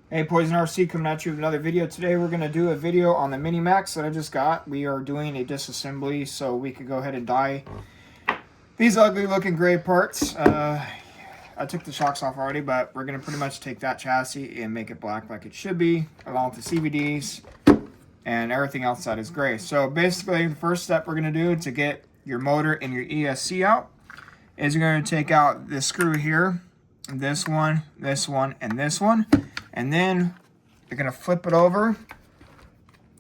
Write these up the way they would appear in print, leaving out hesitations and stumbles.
Hey, Poison RC coming at you with another video. Today we're going to do a video on the mini maxx that I just got. We are doing a disassembly so we could go ahead and dye these ugly looking gray parts. I took the shocks off already, but we're going to pretty much take that chassis and make it black like it should be, along with the CVDs and everything else that is gray. So basically the first step we're going to do to get your motor and your ESC out is you're going to take out this screw here, this one, and this one. And then you're going to flip it over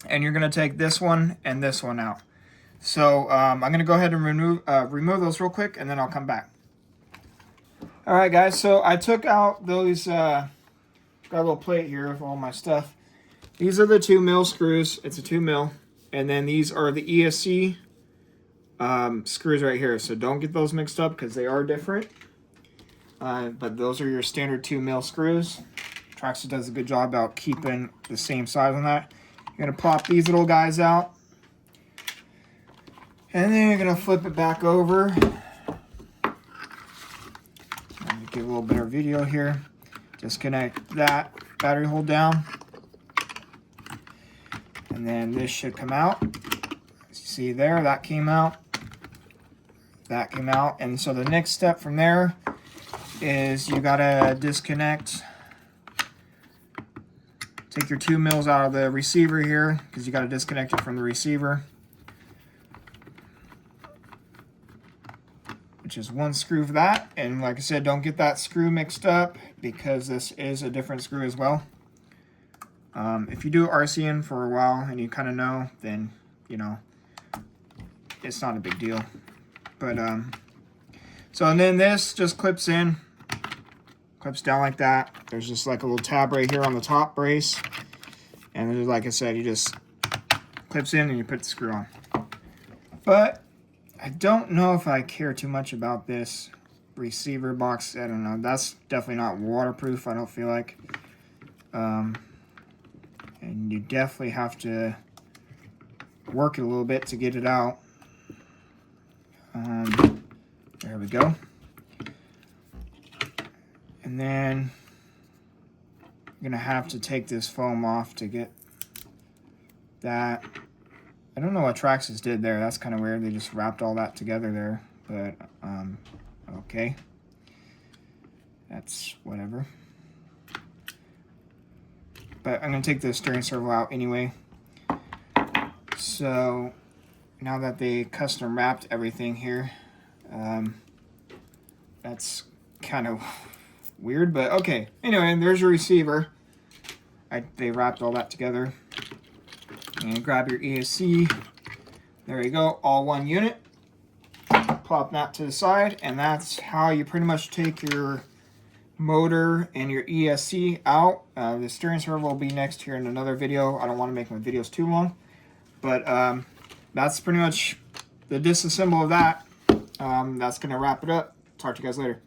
and you're going to take this one and this one out. So I'm going to go ahead and remove those real quick and then I'll come back. All right, guys, so I took out those, got a little plate here of all my stuff. These are the 2 mil screws. It's a 2 mil. And then these are the ESC screws right here. So don't get those mixed up because they are different. But those are your standard 2 mil screws. Traxxas does a good job about keeping the same size on that. You're going to pop these little guys out. And then you're going to flip it back over. I'm going to give a little better video here. Disconnect that battery hold down. And then this should come out. See there, that came out. That came out. And so the next step from there is you got to disconnect. Take your 2 mils out of the receiver here because you got to disconnect it from the receiver, which is 1 screw for that. And like I said, don't get that screw mixed up because this is a different screw as well. If you do RCing for a while and you kind of know, then you know it's not a big deal. But so and then this just clips in. Clips down like that. There's just like a little tab right here on the top brace. And then, like I said, you just clips in and you put the screw on. But I don't know if I care too much about this receiver box. I don't know. That's definitely not waterproof, I don't feel like. And you definitely have to work it a little bit to get it out. There we go. And then you're going to have to take this foam off to get that. I don't know what Traxxas did there. That's kind of weird. They just wrapped all that together there. But, okay. That's whatever. But I'm going to take the steering servo out anyway. So, now that they custom wrapped everything here, that's kind of weird, but okay. Anyway, there's your receiver. They wrapped all that together. And grab your ESC. There you go, all one unit. Plop that to the side, and that's how you pretty much take your motor and your ESC out. The steering servo will be next here in another video. I don't want to make my videos too long, but that's pretty much the disassemble of that. That's going to wrap it up. Talk to you guys later.